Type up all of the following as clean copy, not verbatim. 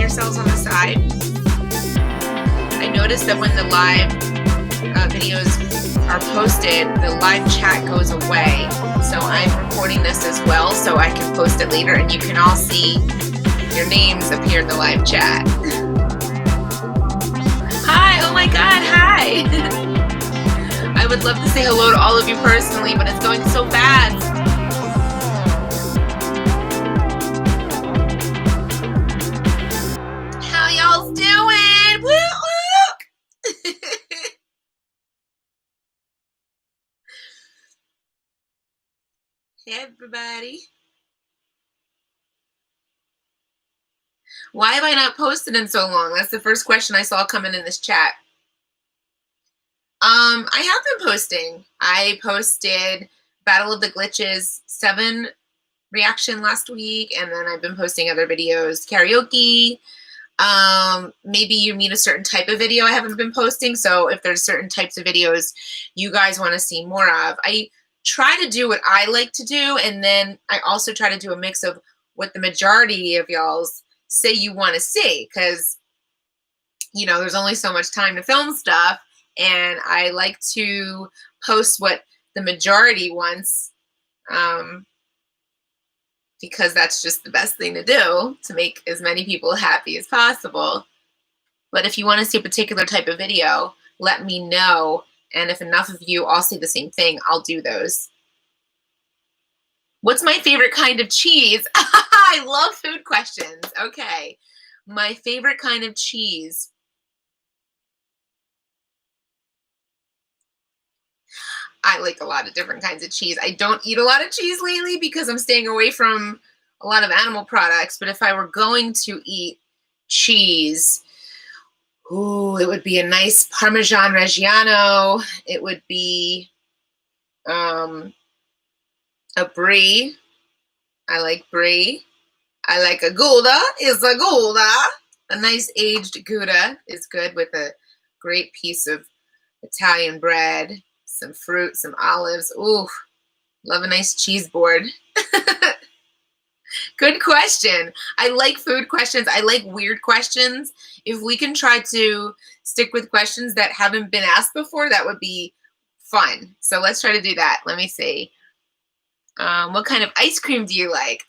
yourselves on the side. I noticed that when the live videos are posted, the live chat goes away. So I'm recording this as well so I can post it later and you can all see your names appear in the live chat. Hi, oh my God, hi. I would love to say hello to all of you personally, but it's going so fast. How y'all doing? Woo woo! Hey everybody. Why have I not posted in so long? That's the first question I saw coming in this chat. I have been posting. I posted Battle of the Glitches 7 reaction last week, and then I've been posting other videos, karaoke. Maybe you need a certain type of video I haven't been posting, so if there's certain types of videos you guys want to see more of, I try to do what I like to do, and then I also try to do a mix of what the majority of y'all's say you want to see, because, you know, there's only so much time to film stuff, and I like to post what the majority wants, because that's just the best thing to do to make as many people happy as possible. But if you want to see a particular type of video, let me know, and if enough of you all say the same thing, I'll do those. What's my favorite kind of cheese? I love food questions. Okay. My favorite kind of cheese. I like a lot of different kinds of cheese. I don't eat a lot of cheese lately because I'm staying away from a lot of animal products. But if I were going to eat cheese, ooh, it would be a nice Parmesan Reggiano. It would be a brie. I like brie. I like a Gouda. Is a Gouda. A nice aged Gouda is good with a great piece of Italian bread, some fruit, some olives. Ooh, love a nice cheese board. Good question. I like food questions. I like weird questions. If we can try to stick with questions that haven't been asked before, that would be fun. So let's try to do that. Let me see. What kind of ice cream do you like?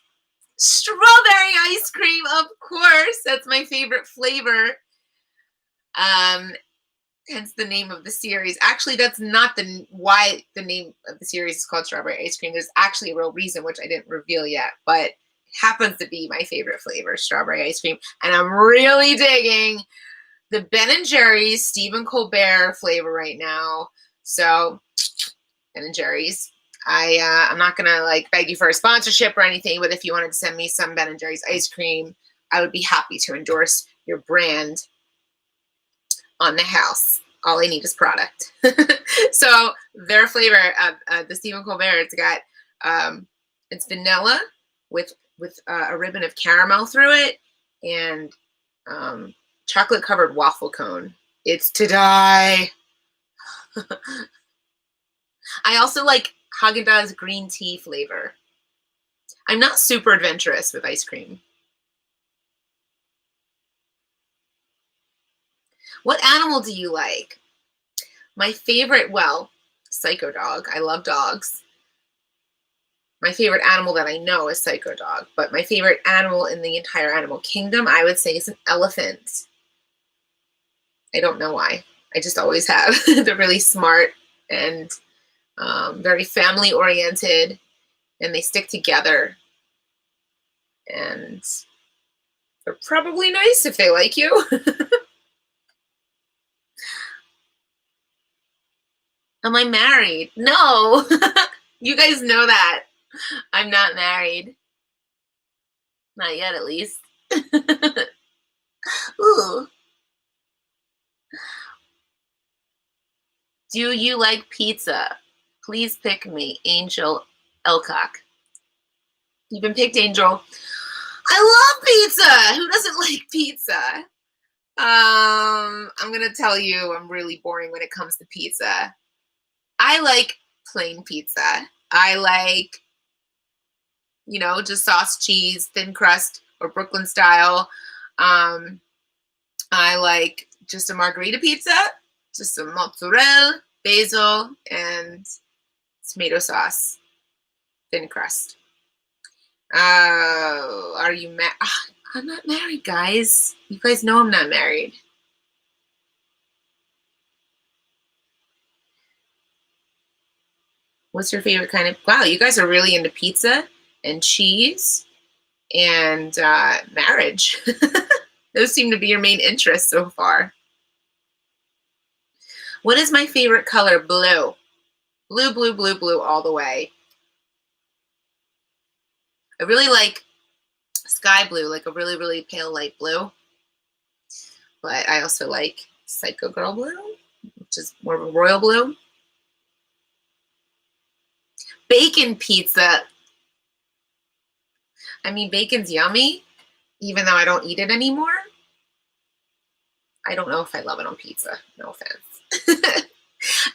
Strawberry ice cream, of course. That's my favorite flavor. Hence the name of the series. Actually, that's not why the name of the series is called Strawberry Ice Cream. There's actually a real reason, which I didn't reveal yet, but it happens to be my favorite flavor, strawberry ice cream. And I'm really digging the Ben & Jerry's Stephen Colbert flavor right now. So, Ben & Jerry's. I'm not gonna like beg you for a sponsorship or anything, but if you wanted to send me some Ben & Jerry's ice cream, I would be happy to endorse your brand on the house. All I need is product. So their flavor, the Stephen Colbert, it's got it's vanilla with a ribbon of caramel through it, and chocolate covered waffle cone. It's to die. I also like Haagen-Dazs green tea flavor. I'm not super adventurous with ice cream. What animal do you like? My favorite, well, Psycho Dog. I love dogs. My favorite animal that I know is Psycho Dog, but my favorite animal in the entire animal kingdom, I would say, is an elephant. I don't know why. I just always have. They're really smart and very family oriented, and they stick together, and they're probably nice if they like you. Am I married? No. You guys know that. I'm not married. Not yet, at least. Ooh. Do you like pizza? Please pick me, Angel Elcock. You've been picked, Angel. I love pizza. Who doesn't like pizza? I'm gonna tell you, I'm really boring when it comes to pizza. I like plain pizza. I like, you know, just sauce, cheese, thin crust, or Brooklyn style. Um, I like just a margarita pizza, just some mozzarella, basil, and tomato sauce, thin crust. Are you married? I'm not married, guys. You guys know I'm not married. What's your favorite kind of? Wow, you guys are really into pizza and cheese and marriage. Those seem to be your main interests so far. What is my favorite color? Blue. Blue, blue, blue, blue all the way. I really like sky blue, like a really, really pale light blue. But I also like psychogirl blue, which is more of a royal blue. Bacon pizza. I mean, bacon's yummy, even though I don't eat it anymore. I don't know if I love it on pizza. No offense.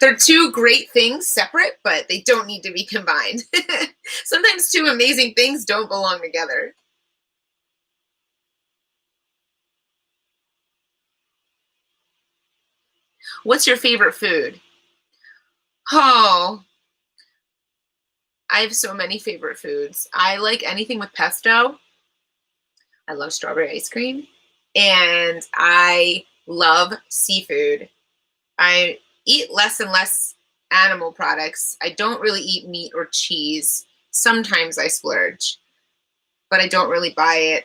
They're two great things separate, but they don't need to be combined. Sometimes two amazing things don't belong together. What's your favorite food? Oh, I have so many favorite foods. I like anything with pesto. I love strawberry ice cream. And I love seafood. I eat less and less animal products. I don't really eat meat or cheese. Sometimes I splurge, but I don't really buy it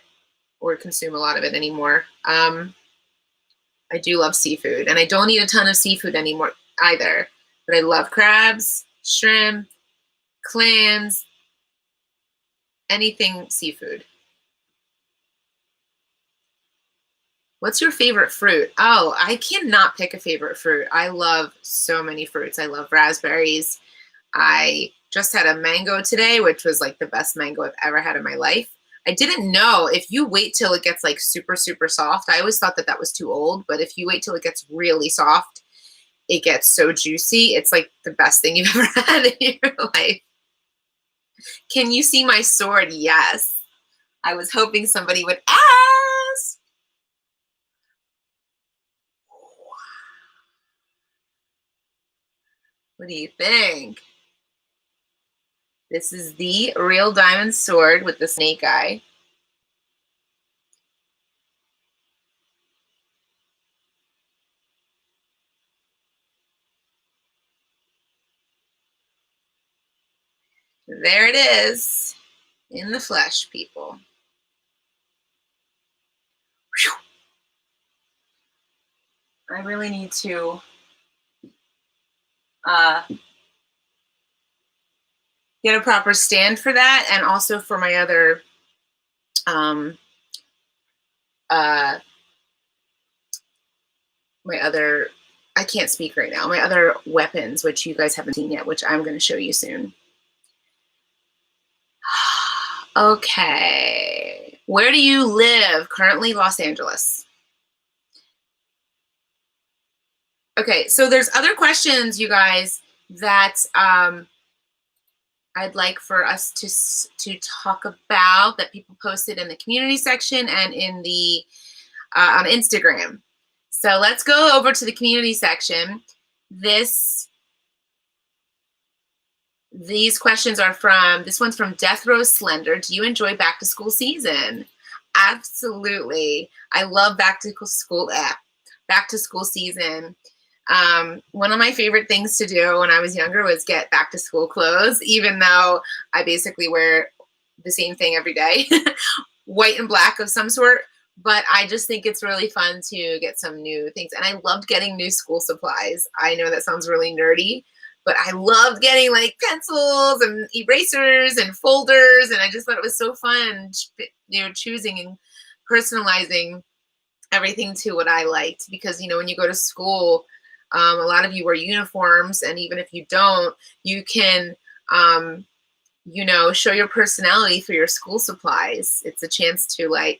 or consume a lot of it anymore. I do love seafood, and I don't eat a ton of seafood anymore either. But I love crabs, shrimp, clams, anything seafood. What's your favorite fruit? Oh, I cannot pick a favorite fruit. I love so many fruits. I love raspberries. I just had a mango today, which was like the best mango I've ever had in my life. I didn't know if you wait till it gets like super, super soft. I always thought that that was too old, but if you wait till it gets really soft, it gets so juicy. It's like the best thing you've ever had in your life. Can you see my sword? Yes. I was hoping somebody would ask. What do you think? This is the real diamond sword with the snake eye. There it is in the flesh, people. Whew. I really need to get a proper stand for that, and also for my other uh, I can't speak right now, my other weapons, which you guys haven't seen yet, which I'm going to show you soon. Okay. Where do you live? Currently, Los Angeles. Okay, so there's other questions, you guys, that I'd like for us to talk about that people posted in the community section and in the on Instagram. So let's go over to the community section. These questions are from, this one's from Death Row Slender. Do you enjoy back to school season? Absolutely. I love back to school season. One of my favorite things to do when I was younger was get back to school clothes, even though I basically wear the same thing every day, white and black of some sort. But I just think it's really fun to get some new things. And I loved getting new school supplies. I know that sounds really nerdy, but I loved getting like pencils and erasers and folders. And I just thought it was so fun, choosing and personalizing everything to what I liked. Because, when you go to school, a lot of you wear uniforms. And even if you don't, you can, show your personality through your school supplies. It's a chance to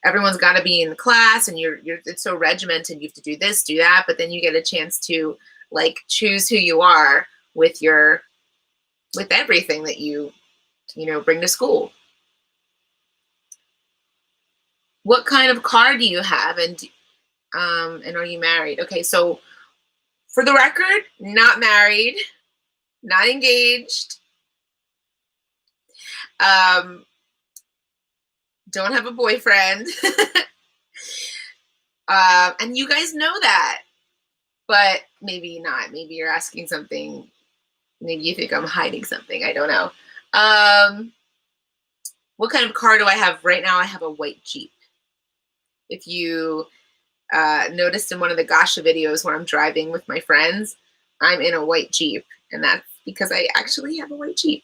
everyone's got to be in the class, and it's so regimented. You have to do this, do that, but then you get a chance to choose who you are with everything that you bring to school. What kind of car do you have? And are you married? Okay, so for the record, not married, not engaged, um, don't have a boyfriend. And you guys know that, but maybe not. Maybe you're asking something. Maybe you think I'm hiding something. I don't know. What kind of car do I have right now? I have a white Jeep. If you noticed in one of the Gasha videos where I'm driving with my friends, I'm in a white Jeep, and that's because I actually have a white Jeep.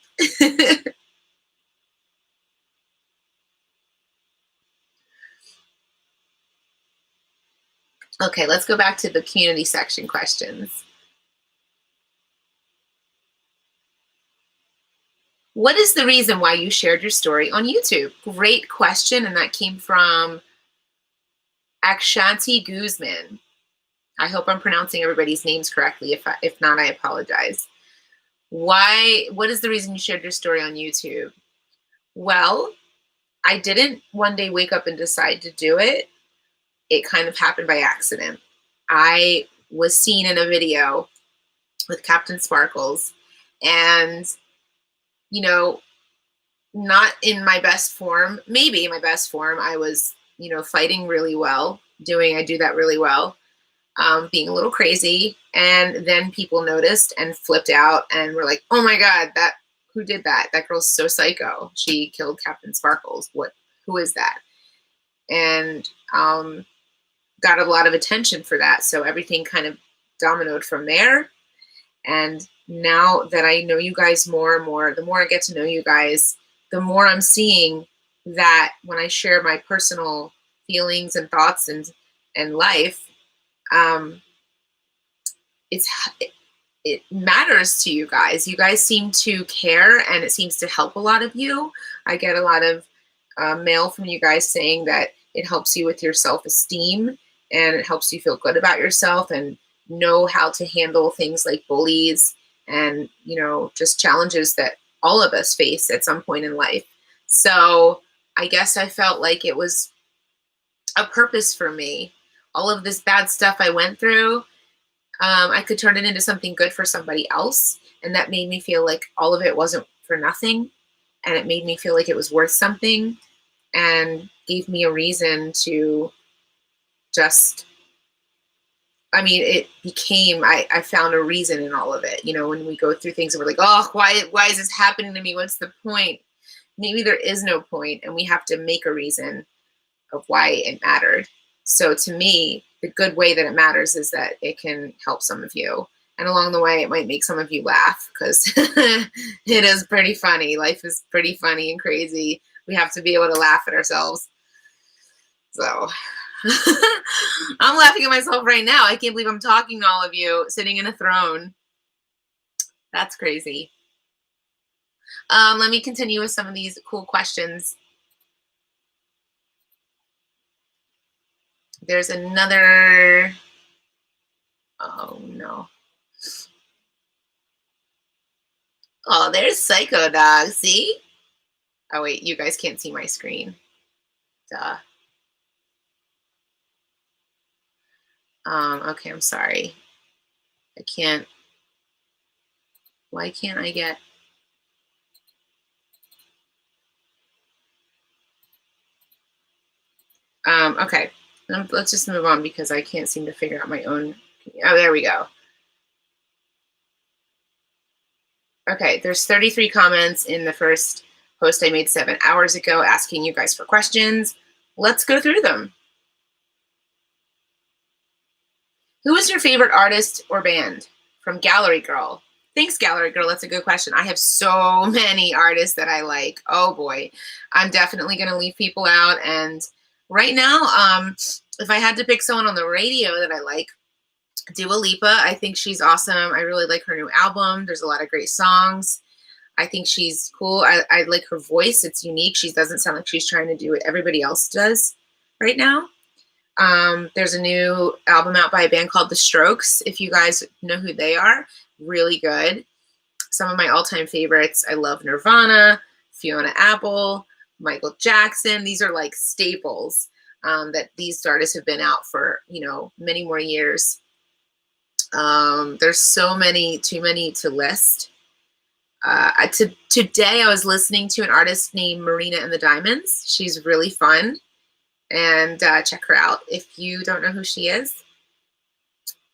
Okay, let's go back to the community section questions. What is the reason why you shared your story on YouTube? Great question, and that came from Akshanti Guzman. I hope I'm pronouncing everybody's names correctly. If not, I apologize. What is the reason you shared your story on YouTube? Well, I didn't one day wake up and decide to do it. It kind of happened by accident. I was seen in a video with Captain Sparkles, and, you know, not in my best form, maybe my best form. I was, fighting really well, I do that really well, being a little crazy. And then people noticed and flipped out and were like, oh my God, who did that? That girl's so psycho. She killed Captain Sparkles. Who is that? And got a lot of attention for that. So everything kind of dominoed from there. And now that I know you guys more and more, the more I get to know you guys, the more I'm seeing that when I share my personal feelings and thoughts and life, it matters to you guys. You guys seem to care, and it seems to help a lot of you. I get a lot of mail from you guys saying that it helps you with your self-esteem, and it helps you feel good about yourself and know how to handle things like bullies and, just challenges that all of us face at some point in life. So I guess I felt like it was a purpose for me. All of this bad stuff I went through, I could turn it into something good for somebody else. And that made me feel like all of it wasn't for nothing. And it made me feel like it was worth something, and gave me a reason to just, I found a reason in all of it. When we go through things and we're like, oh, why is this happening to me? What's the point? Maybe there is no point, and we have to make a reason of why it mattered. So to me, the good way that it matters is that it can help some of you. And along the way, it might make some of you laugh, because it is pretty funny. Life is pretty funny and crazy. We have to be able to laugh at ourselves. So I'm laughing at myself right now. I can't believe I'm talking to all of you sitting in a throne. That's crazy. Let me continue with some of these cool questions. There's another. Oh, no. Oh, there's Psycho Dog. See? Oh, wait. You guys can't see my screen. Duh. Okay, I'm sorry. I can't. Why can't I get? Okay. Let's just move on, because I can't seem to figure out my own. Oh, there we go. Okay, there's 33 comments in the first post I made 7 hours ago asking you guys for questions. Let's go through them. Who is your favorite artist or band? From Gallery Girl. Thanks, Gallery Girl. That's a good question. I have so many artists that I like. Oh boy, I'm definitely going to leave people out. And right now, if I had to pick someone on the radio that I like, Dua Lipa. I think she's awesome. I really like her new album. There's a lot of great songs. I think she's cool. I like her voice. It's unique. She doesn't sound like she's trying to do what everybody else does right now. There's a new album out by a band called The Strokes. If you guys know who they are, really good. Some of my all-time favorites. I love Nirvana, Fiona Apple, Michael Jackson. These are like staples. that these artists have been out for, many more years. There's so many, too many to list. Today I was listening to an artist named Marina and the Diamonds. She's really fun, and check her out if you don't know who she is.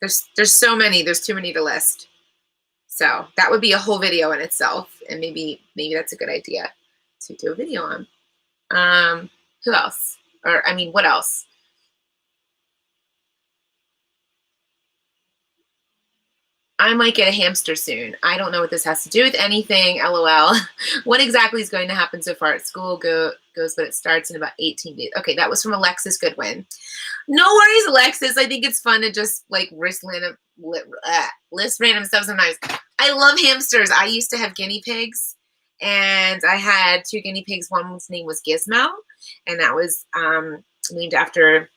There's so many. There's too many to list. So that would be a whole video in itself, and maybe that's a good idea to do a video on. Who else? What else? I might get a hamster soon. I don't know what this has to do with anything, LOL. What exactly is going to happen so far at school goes, but it starts in about 18 days. Okay, that was from Alexis Goodwin. No worries, Alexis. I think it's fun to just like list random stuff sometimes. I love hamsters. I used to have guinea pigs, and I had 2 guinea pigs. One's name was Gizmo, and that was named after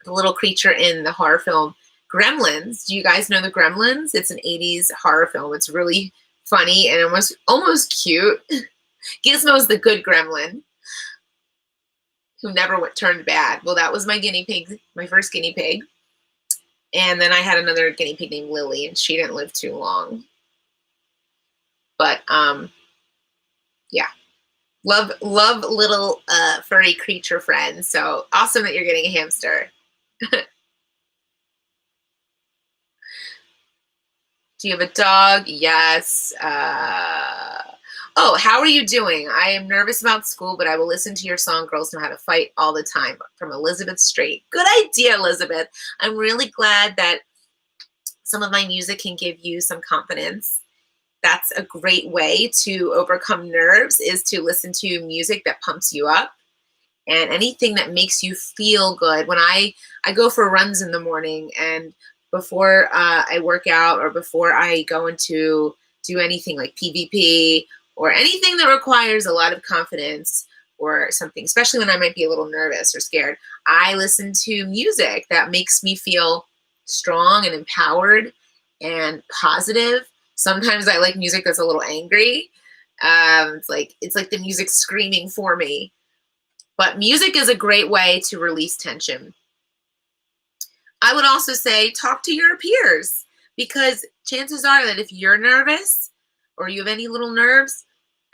the little creature in the horror film Gremlins. Do you guys know the Gremlins? It's an 80s horror film. It's really funny and almost cute. Gizmo's the good gremlin who never turned bad. Well, that was my guinea pig, my first guinea pig. And then I had another guinea pig named Lily, and she didn't live too long. But yeah. Love little furry creature friends. So awesome that you're getting a hamster. Do you have a dog? Yes. Oh, how are you doing? I am nervous about school, but I will listen to your song, Girls Know How to Fight, all the time. From Elizabeth Strait. Good idea, Elizabeth. I'm really glad that some of my music can give you some confidence. That's a great way to overcome nerves, is to listen to music that pumps you up. And anything that makes you feel good. When I go for runs in the morning, and before I work out, or before I go into do anything like PvP or anything that requires a lot of confidence or something, especially when I might be a little nervous or scared, I listen to music that makes me feel strong and empowered and positive. Sometimes I like music that's a little angry. It's like the music screaming for me. But music is a great way to release tension. I would also say talk to your peers, because chances are that if you're nervous or you have any little nerves,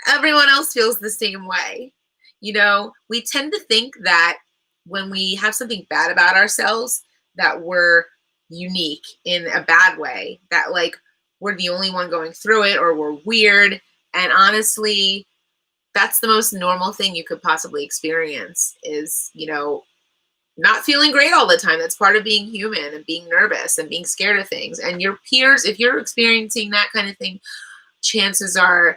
everyone else feels the same way. We tend to think that when we have something bad about ourselves, that we're unique in a bad way, that like we're the only one going through it, or we're weird. And honestly, that's the most normal thing you could possibly experience, is, not feeling great all the time. That's part of being human and being nervous and being scared of things. And your peers, if you're experiencing that kind of thing, chances are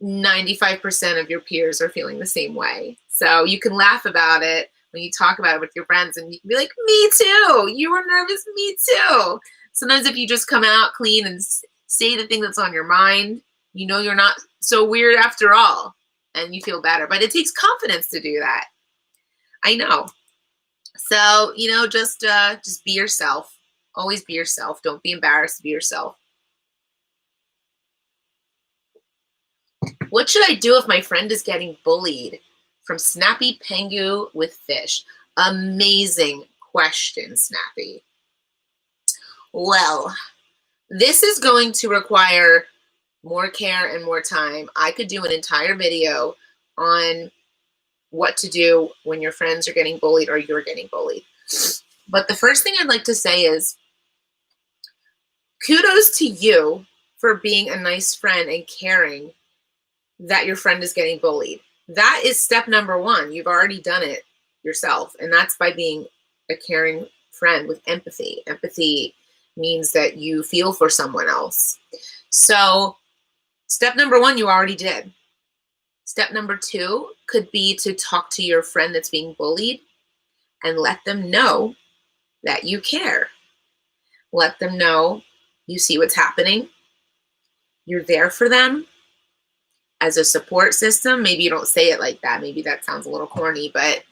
95% of your peers are feeling the same way. So you can laugh about it when you talk about it with your friends, and you can be like, me too. You were nervous, me too. Sometimes if you just come out clean and say the thing that's on your mind, you're not so weird after all, and you feel better. But it takes confidence to do that. I know. So, just be yourself. Always be yourself. Don't be embarrassed to be yourself. What should I do if my friend is getting bullied? From Snappy Pengu with Fish. Amazing question, Snappy. Well, this is going to require more care and more time. I could do an entire video on what to do when your friends are getting bullied or you're getting bullied. But the first thing I'd like to say is kudos to you for being a nice friend and caring that your friend is getting bullied. That is step number 1. You've already done it yourself. And that's by being a caring friend with empathy. Empathy means that you feel for someone else. So step number 1, you already did. Step number 2 could be to talk to your friend that's being bullied and let them know that you care. Let them know you see what's happening. You're there for them as a support system. Maybe you don't say it like that. Maybe that sounds a little corny, but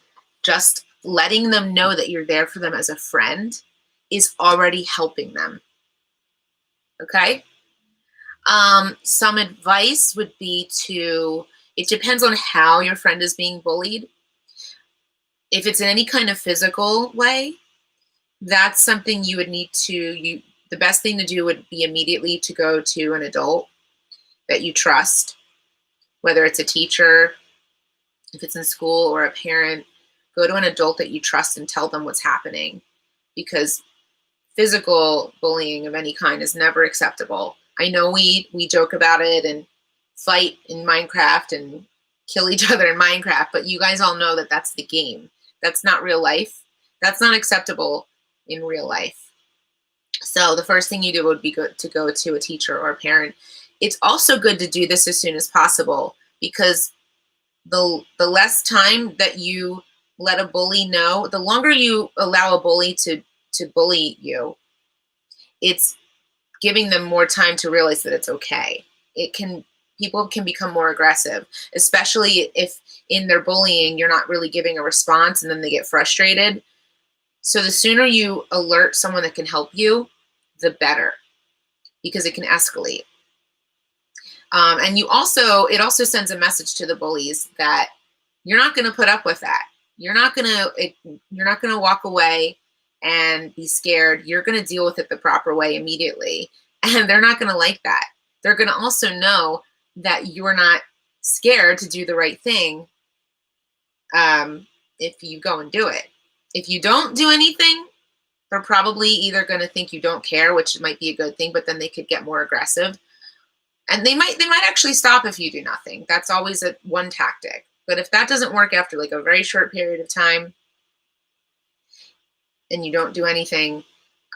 just letting them know that you're there for them as a friend is already helping them. Okay? Some advice would be it depends on how your friend is being bullied. If it's in any kind of physical way, that's something you would need to, the best thing to do would be immediately to go to an adult that you trust, whether it's a teacher, if it's in school, or a parent. Go to an adult that you trust and tell them what's happening, because physical bullying of any kind is never acceptable. I know we joke about it and fight in Minecraft and kill each other in Minecraft, but you guys all know that that's the game. That's not real life. That's not acceptable in real life. So the first thing you do would be to go to a teacher or a parent. It's also good to do this as soon as possible, because the less time that you let a bully know, the longer you allow a bully to bully you, it's giving them more time to realize that it's okay. People can become more aggressive, especially if in their bullying you're not really giving a response, and then they get frustrated. So the sooner you alert someone that can help you, the better, because it can escalate. And it also sends a message to the bullies that you're not going to put up with that. You're not going to walk away and be scared. You're going to deal with it the proper way immediately. And they're not going to like that. They're going to also know that you're not scared to do the right thing if you go and do it. If you don't do anything, they're probably either going to think you don't care, which might be a good thing, but then they could get more aggressive. And they might actually stop if you do nothing. That's always one tactic. But if that doesn't work after like a very short period of time and you don't do anything,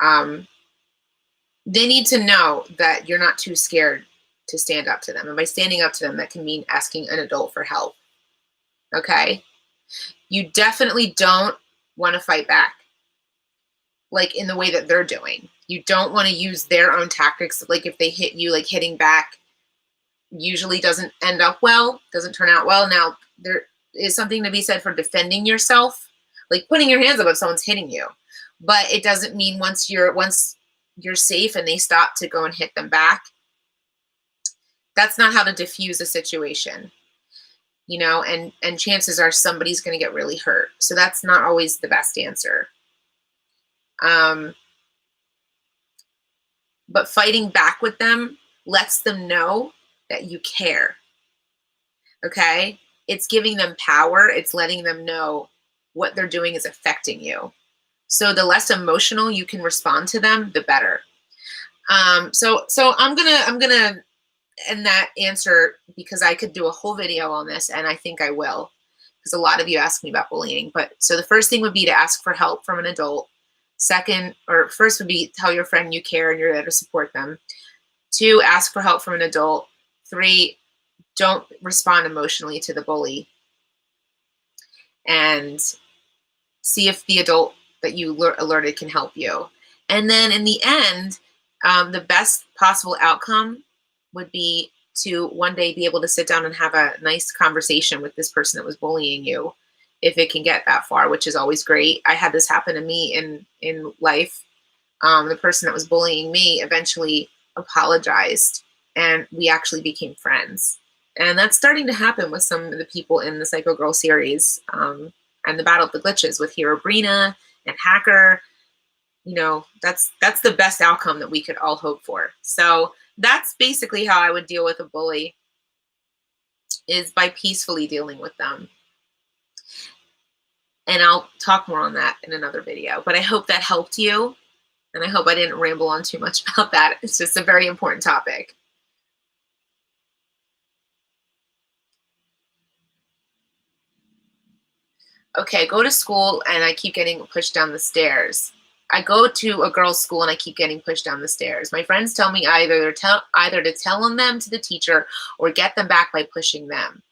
they need to know that you're not too scared to stand up to them. And by standing up to them, that can mean asking an adult for help. Okay? You definitely don't want to fight back, like in the way that they're doing. You don't want to use their own tactics. Like if they hit you, like hitting back usually doesn't end up well, doesn't turn out well. Now, there is something to be said for defending yourself, like putting your hands up if someone's hitting you. But it doesn't mean once you're safe and they stop to go and hit them back. That's not how to diffuse a situation, and chances are somebody's going to get really hurt. So that's not always the best answer. But fighting back with them lets them know that you care. Okay? It's giving them power. It's letting them know what they're doing is affecting you. So the less emotional you can respond to them, the better. So I'm gonna end that answer, because I could do a whole video on this, and I think I will, because a lot of you ask me about bullying. But so the first thing would be to ask for help from an adult. First would be tell your friend you care and you're there to support them. 2, ask for help from an adult. 3, don't respond emotionally to the bully. And see if the adult that you alerted can help you. And then in the end, the best possible outcome would be to one day be able to sit down and have a nice conversation with this person that was bullying you, if it can get that far, which is always great. I had this happen to me in life. The person that was bullying me eventually apologized, and we actually became friends. And that's starting to happen with some of the people in the psychogirl series, and the Battle of the Glitches with Herobrina and Hacker. That's the best outcome that we could all hope for. So that's basically how I would deal with a bully, is by peacefully dealing with them. And I'll talk more on that in another video. But I hope that helped you. And I hope I didn't ramble on too much about that. It's just a very important topic. Okay, go to school and I keep getting pushed down the stairs. I go to a girls' school and I keep getting pushed down the stairs. My friends tell me either to tell them to the teacher or get them back by pushing them.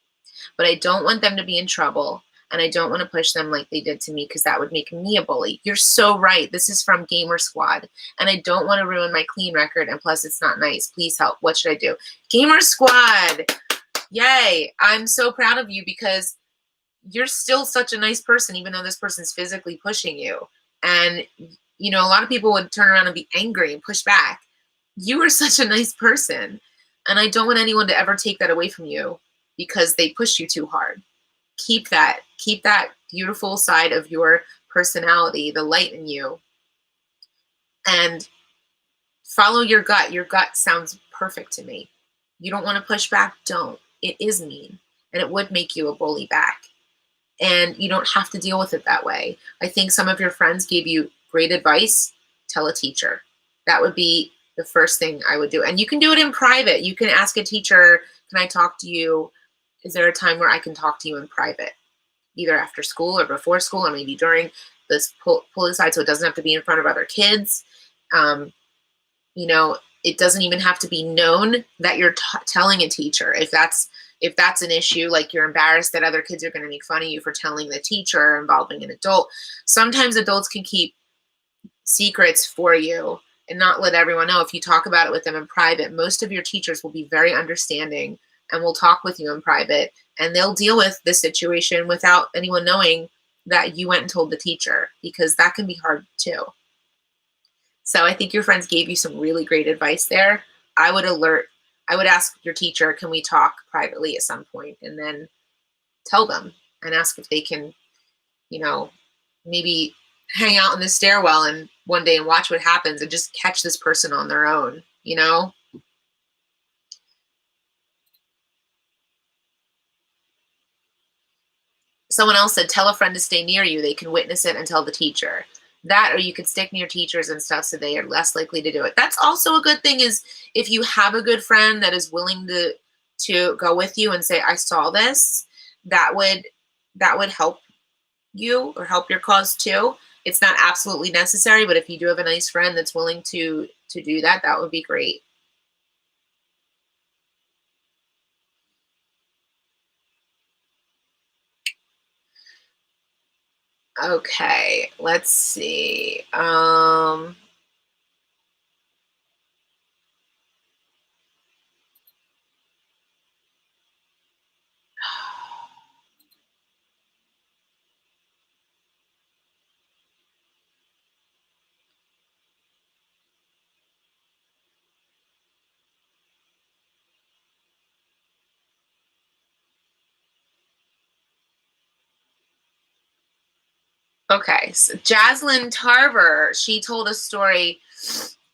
But I don't want them to be in trouble. And I don't want to push them like they did to me, because that would make me a bully. You're so right. This is from Gamer Squad. And I don't want to ruin my clean record. And plus, it's not nice. Please help. What should I do? Gamer Squad. Yay. I'm so proud of you, because you're still such a nice person, even though this person's physically pushing you. And, a lot of people would turn around and be angry and push back. You are such a nice person. And I don't want anyone to ever take that away from you because they pushed you too hard. keep that beautiful side of your personality, the light in you, and follow your gut. Your gut sounds perfect to me. You don't want to push back, don't. It is mean, and it would make you a bully back. And you don't have to deal with it that way. I think some of your friends gave you great advice. Tell a teacher. That would be the first thing I would do. And you can do it in private. You can ask a teacher, can I talk to you? Is there a time where I can talk to you in private? Either after school or before school, or maybe during this, pull aside so it doesn't have to be in front of other kids. You know, it doesn't even have to be known that you're telling a teacher. If that's an issue, like you're embarrassed that other kids are going to make fun of you for telling the teacher involving an adult. Sometimes adults can keep secrets for you and not let everyone know. If you talk about it with them in private, most of your teachers will be very understanding and will talk with you in private, and they'll deal with the situation without anyone knowing that you went and told the teacher, because that can be hard too. So I think your friends gave you some really great advice there. I would ask your teacher, can we talk privately at some point? And then tell them and ask if they can, you know, maybe hang out in the stairwell and one day and watch what happens and just catch this person on their own, you know? Someone else said, tell a friend to stay near you. They can witness it and tell the teacher. That, or you could stick near teachers and stuff so they are less likely to do it. That's also a good thing, is if you have a good friend that is willing to go with you and say, I saw this, that would help you or help your cause too. It's not absolutely necessary, but if you do have a nice friend that's willing to do that, that would be great. Okay, let's see. Okay, so Jaslyn Tarver, she told a story.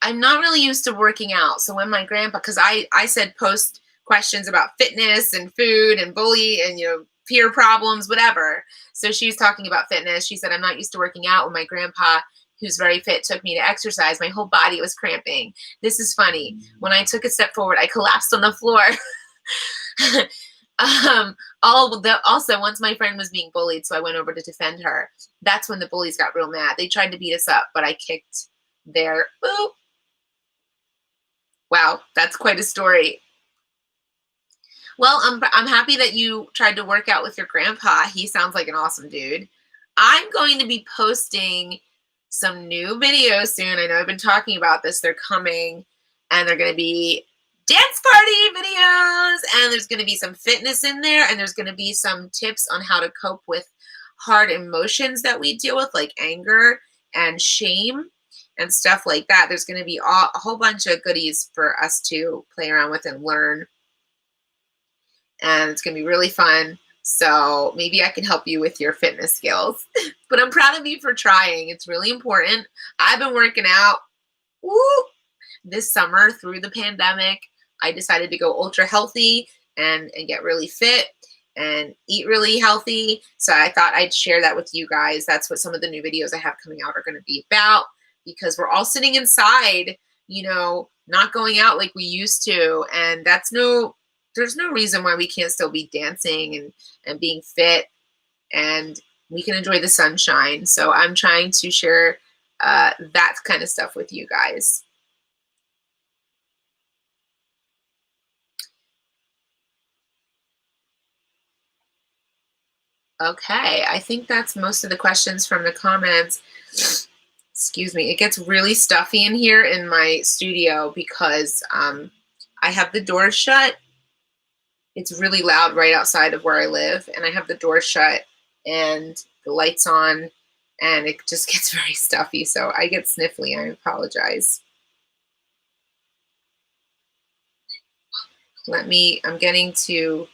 I'm not really used to working out. So when my grandpa, because I said post questions about fitness and food and bully and, you know, peer problems, whatever. So she was talking about fitness. She said, I'm not used to working out. When my grandpa, who's very fit, took me to exercise, my whole body was cramping. This is funny. When I took a step forward, I collapsed on the floor. Also, once my friend was being bullied, so I went over to defend her. That's when the bullies got real mad. They tried to beat us up, but I kicked their boop. Wow, that's quite a story. Well, I'm happy that you tried to work out with your grandpa. He sounds like an awesome dude. I'm going to be posting some new videos soon. I know I've been talking about this. They're coming, and they're going to be dance party videos, and there's going to be some fitness in there, and there's going to be some tips on how to cope with hard emotions that we deal with, like anger and shame and stuff like that. There's going to be a whole bunch of goodies for us to play around with and learn, and it's going to be really fun. So maybe I can help you with your fitness skills. But I'm proud of you for trying. It's really important. I've been working out this summer through the pandemic. I decided to go ultra healthy and get really fit and eat really healthy. So I thought I'd share that with you guys. That's what some of the new videos I have coming out are going to be about, because we're all sitting inside, you know, not going out like we used to. And there's no reason why we can't still be dancing and being fit, and we can enjoy the sunshine. So I'm trying to share that kind of stuff with you guys. Okay, I think that's most of the questions from the comments. Excuse me. It gets really stuffy in here in my studio because I have the doors shut. It's really loud right outside of where I live, and I have the door shut and the lights on, and it just gets very stuffy. So I get sniffly. I apologize. I'm getting to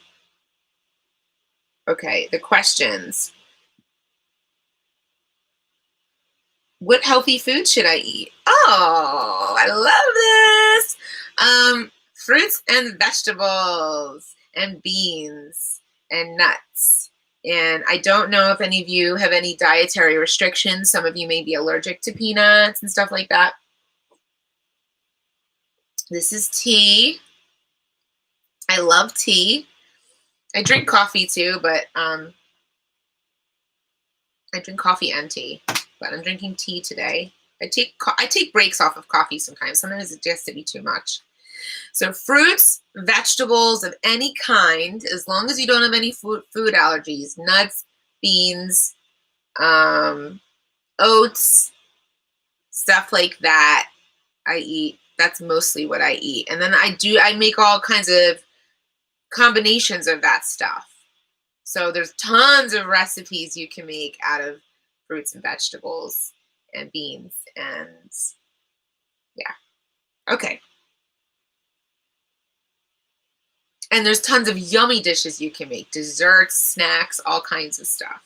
Okay, the questions. What healthy food should I eat? Oh, I love this. Fruits and vegetables and beans and nuts. And I don't know if any of you have any dietary restrictions. Some of you may be allergic to peanuts and stuff like that. This is tea. I love tea. I drink coffee too, but I drink coffee and tea. But I'm drinking tea today. I take breaks off of coffee sometimes. Sometimes it gets to be too much. So fruits, vegetables of any kind, as long as you don't have any food allergies, nuts, beans, oats, stuff like that. I eat. That's mostly what I eat. And then I make all kinds of combinations of that stuff. So there's tons of recipes you can make out of fruits and vegetables and beans and yeah. Okay. And there's tons of yummy dishes you can make, desserts, snacks, all kinds of stuff.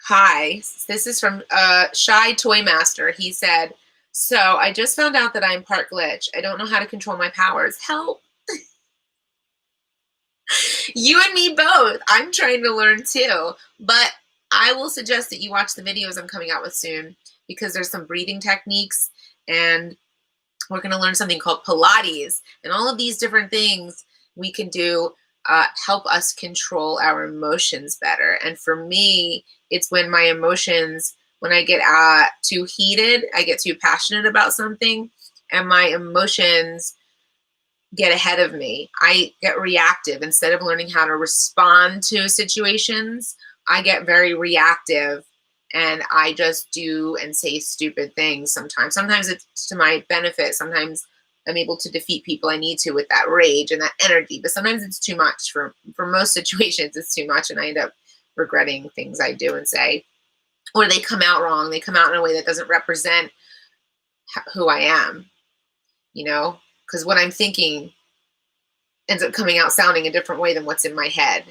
Hi, this is from Shy Toy Master. He said, so I just found out that I'm part glitch. I don't know how to control my powers. Help. You and me both. I'm trying to learn too. But I will suggest that you watch the videos I'm coming out with soon because there's some breathing techniques and we're going to learn something called Pilates. And all of these different things we can do help us control our emotions better. And for me, it's when my emotions, when I get too heated, I get too passionate about something, and my emotions get ahead of me. I get reactive. Instead of learning how to respond to situations, I get very reactive and I just do and say stupid things sometimes. Sometimes it's to my benefit. Sometimes I'm able to defeat people I need to with that rage and that energy. But sometimes it's too much. For most situations, it's too much and I end up regretting things I do and say. Or they come out wrong. They come out in a way that doesn't represent who I am, you know? Because what I'm thinking ends up coming out sounding a different way than what's in my head.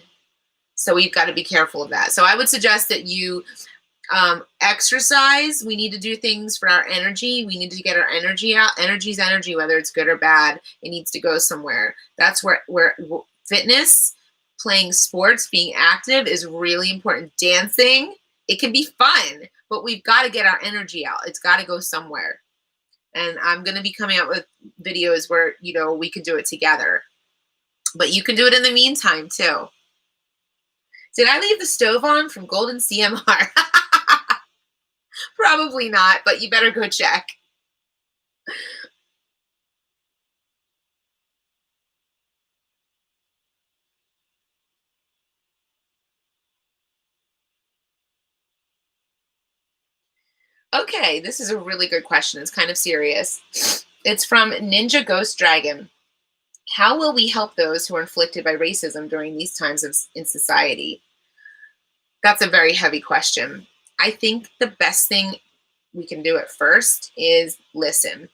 So we've got to be careful of that. So I would suggest that you exercise. We need to do things for our energy. We need to get our energy out. Energy's energy, whether it's good or bad. It needs to go somewhere. That's where fitness, playing sports, being active is really important. Dancing, it can be fun, but we've got to get our energy out. It's got to go somewhere. And I'm going to be coming out with videos where, you know, we can do it together. But you can do it in the meantime, too. Did I leave the stove on from Golden CMR? Probably not, but you better go check. Okay, this is a really good question. It's kind of serious. It's from Ninja Ghost Dragon. How will we help those who are inflicted by racism during these times in society? That's a very heavy question. I think the best thing we can do at first is listen.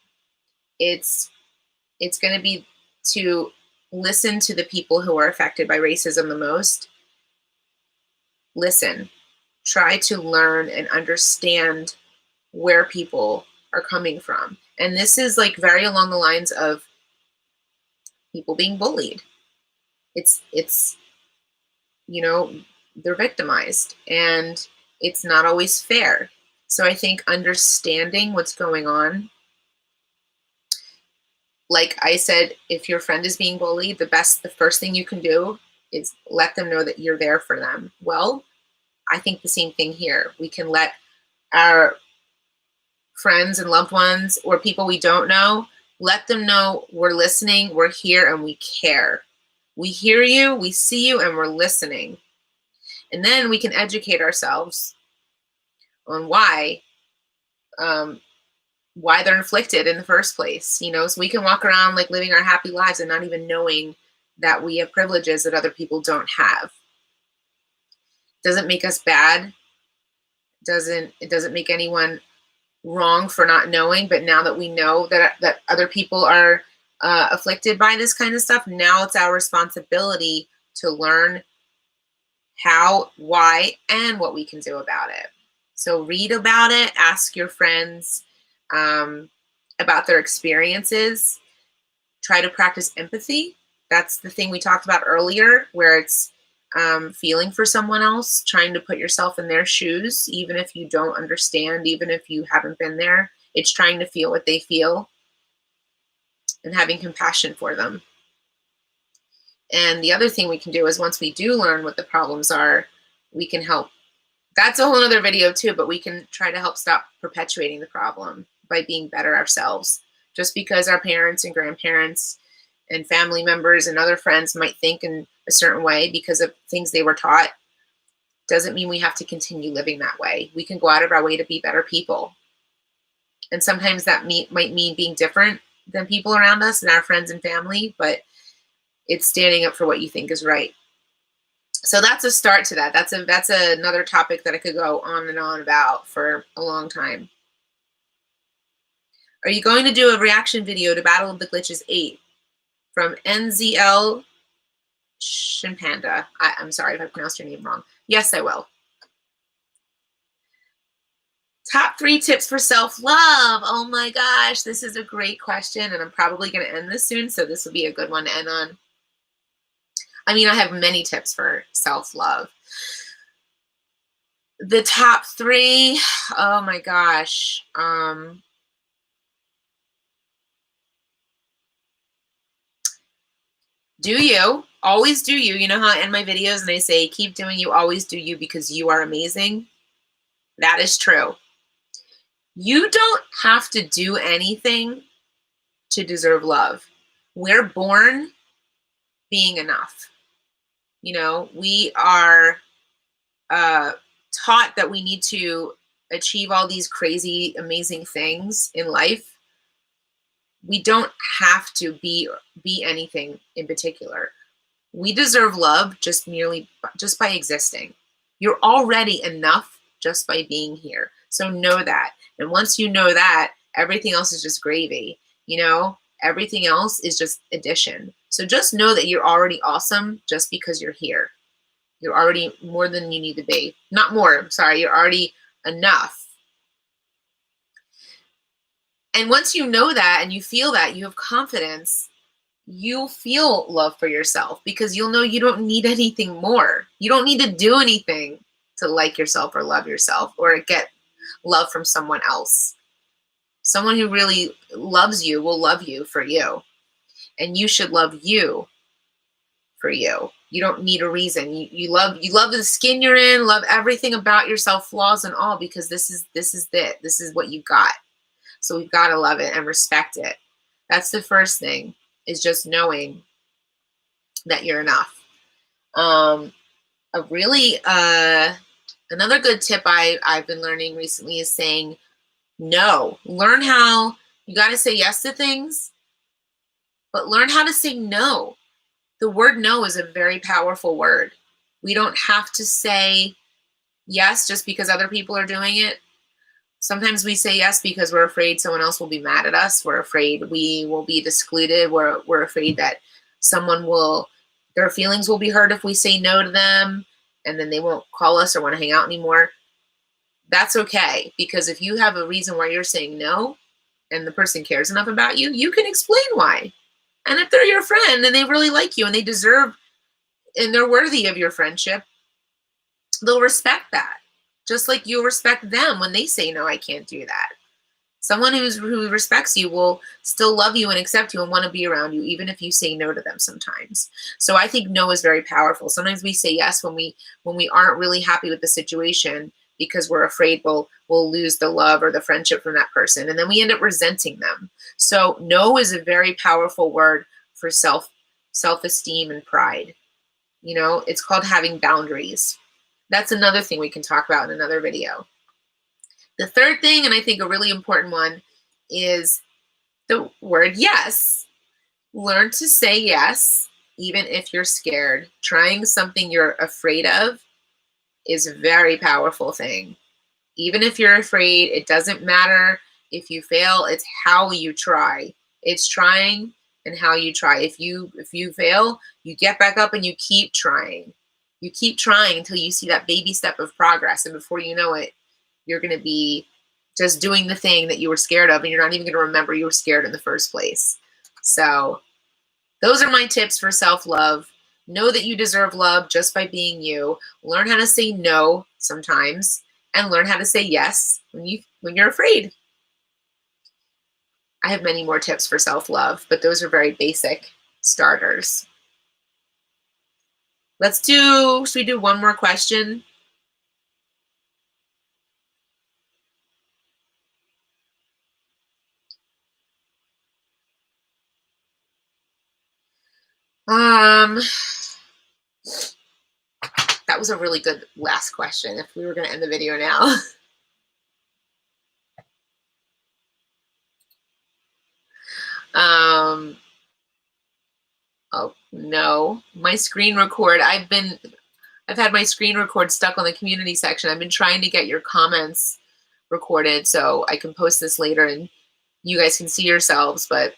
It's going to be to listen to the people who are affected by racism the most. Listen. Try to learn and understand where people are coming from. And this is like very along the lines of people being bullied. It's you know, they're victimized and it's not always fair. So I think understanding what's going on, like I said, if your friend is being bullied, the first thing you can do is let them know that you're there for them. Well, I think the same thing here. We can let our friends and loved ones or people we don't know, let them know we're listening, we're here, and we care. We hear you, we see you, and we're listening. And then we can educate ourselves on why they're inflicted in the first place. You know, so we can walk around like living our happy lives and not even knowing that we have privileges that other people don't have. Doesn't make us bad. It doesn't make anyone wrong for not knowing, but now that we know that other people are afflicted by this kind of stuff, now it's our responsibility to learn how, why, and what we can do about it. So read about it, ask your friends about their experiences, try to practice empathy. That's the thing we talked about earlier, where it's feeling for someone else, trying to put yourself in their shoes, even if you don't understand, even if you haven't been there. It's trying to feel what they feel and having compassion for them. And the other thing we can do is once we do learn what the problems are, we can help. That's a whole other video too, but we can try to help stop perpetuating the problem by being better ourselves. Just because our parents and grandparents and family members and other friends might think in a certain way because of things they were taught, doesn't mean we have to continue living that way. We can go out of our way to be better people. And sometimes that might mean being different than people around us and our friends and family, but it's standing up for what you think is right. So that's a start to that. That's another topic that I could go on and on about for a long time. Are you going to do a reaction video to Battle of the Glitches 8 from NZL Shinpanda? I'm sorry if I pronounced your name wrong. Yes, I will. Top 3 tips for self-love. Oh my gosh, this is a great question, and I'm probably going to end this soon, so this will be a good one to end on. I mean, I have many tips for self-love. The top 3, oh my gosh. Do you. Always do you. You know how I end my videos and I say, keep doing you, always do you, because you are amazing? That is true. You don't have to do anything to deserve love. We're born being enough. You know, we are taught that we need to achieve all these crazy, amazing things in life. We don't have to be anything in particular. We deserve love just by existing. You're already enough just by being here. So know that. And once you know that, everything else is just gravy. You know, everything else is just addition. So just know that you're already awesome just because you're here. You're already more than you need to be. Not more, sorry, you're already enough. And once you know that and you feel that, you have confidence, you'll feel love for yourself because you'll know you don't need anything more. You don't need to do anything to like yourself or love yourself or get love from someone else. Someone who really loves you will love you for you. And you should love you for you. You don't need a reason. You love the skin you're in, love everything about yourself, flaws and all, because this is it. This is what you got. So we've got to love it and respect it. That's the first thing, is just knowing that you're enough. Another good tip I've been learning recently is saying no. Learn how, you got to say yes to things, but learn how to say no. The word no is a very powerful word. We don't have to say yes just because other people are doing it. Sometimes we say yes because we're afraid someone else will be mad at us. We're afraid we will be excluded. We're afraid that their feelings will be hurt if we say no to them, and then they won't call us or want to hang out anymore. That's okay, because if you have a reason why you're saying no and the person cares enough about you, you can explain why. And if they're your friend and they really like you and they deserve and they're worthy of your friendship, they'll respect that. Just like you'll respect them when they say, no, I can't do that. Someone who respects you will still love you and accept you and want to be around you, even if you say no to them sometimes. So I think no is very powerful. Sometimes we say yes when we aren't really happy with the situation because we're afraid we'll lose the love or the friendship from that person. And then we end up resenting them. So no is a very powerful word for self-esteem and pride. You know, it's called having boundaries. That's another thing we can talk about in another video. The third thing, and I think a really important one, is the word yes. Learn to say yes, even if you're scared. Trying something you're afraid of is a very powerful thing. Even if you're afraid, it doesn't matter if you fail, it's how you try. It's trying and how you try. If you fail, you get back up and you keep trying. You keep trying until you see that baby step of progress, and before you know it, you're going to be just doing the thing that you were scared of, and you're not even going to remember you were scared in the first place. So those are my tips for self-love. Know that you deserve love just by being you. Learn how to say no sometimes, and learn how to say yes when you're afraid. I have many more tips for self-love, but those are very basic starters. Should we do one more question? That was a really good last question if we were going to end the video now. Oh no, my screen record. I've had my screen record stuck on the community section. I've been trying to get your comments recorded so I can post this later and you guys can see yourselves, but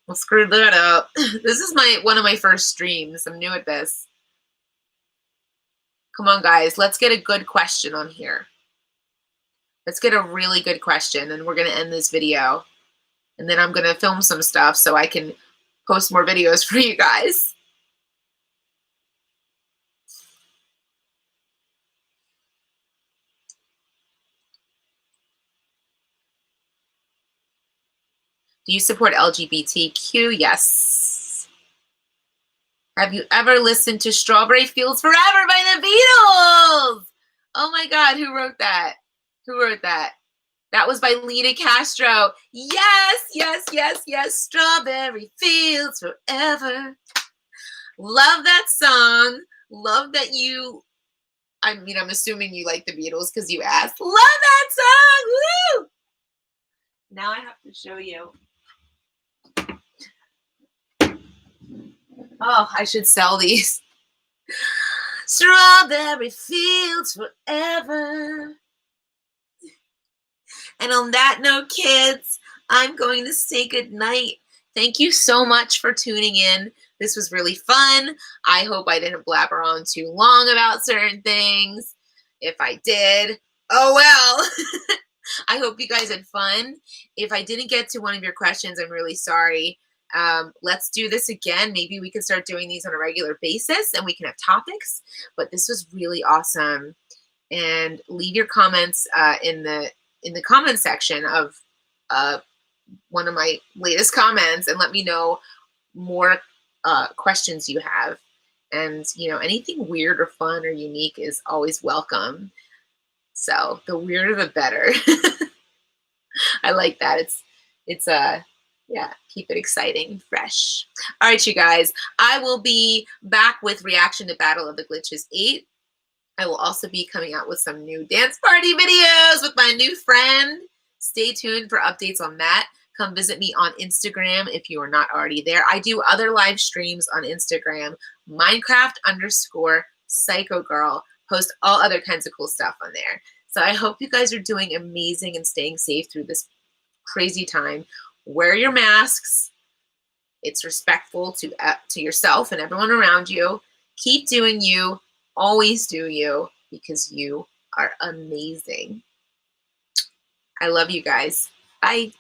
I screwed that up. This is one of my first streams. I'm new at this. Come on, guys. Let's get a good question on here. Let's get a really good question, and we're going to end this video. And then I'm going to film some stuff so I can post more videos for you guys. Do you support LGBTQ? Yes. Have you ever listened to Strawberry Fields Forever by the Beatles? Oh my God, who wrote that? Who wrote that? That was by Lita Castro. Yes, yes, yes, yes. Strawberry Fields Forever. Love that song. Love that you, I mean, I'm assuming you like the Beatles because you asked. Love that song. Woo! Now I have to show you. Oh, I should sell these. Strawberry Fields Forever. And on that note, kids, I'm going to say good night. Thank you so much for tuning in. This was really fun. I hope I didn't blabber on too long about certain things. If I did, oh well. I hope you guys had fun. If I didn't get to one of your questions, I'm really sorry. Let's do this again. Maybe we can start doing these on a regular basis and we can have topics. But this was really awesome. And leave your comments in the comment section of one of my latest comments and let me know more questions you have. And, you know, anything weird or fun or unique is always welcome. So the weirder, the better. I like that. Yeah, keep it exciting, fresh. All right, you guys, I will be back with reaction to Battle of the Glitches 8. I will also be coming out with some new dance party videos with my new friend. Stay tuned for updates on that. Come visit me on Instagram if you are not already there. I do other live streams on Instagram, Minecraft_psychogirl. Post all other kinds of cool stuff on there. So I hope you guys are doing amazing and staying safe through this crazy time. Wear your masks. It's respectful to yourself and everyone around you. Keep doing you. Always do you, because you are amazing. I love you guys. Bye.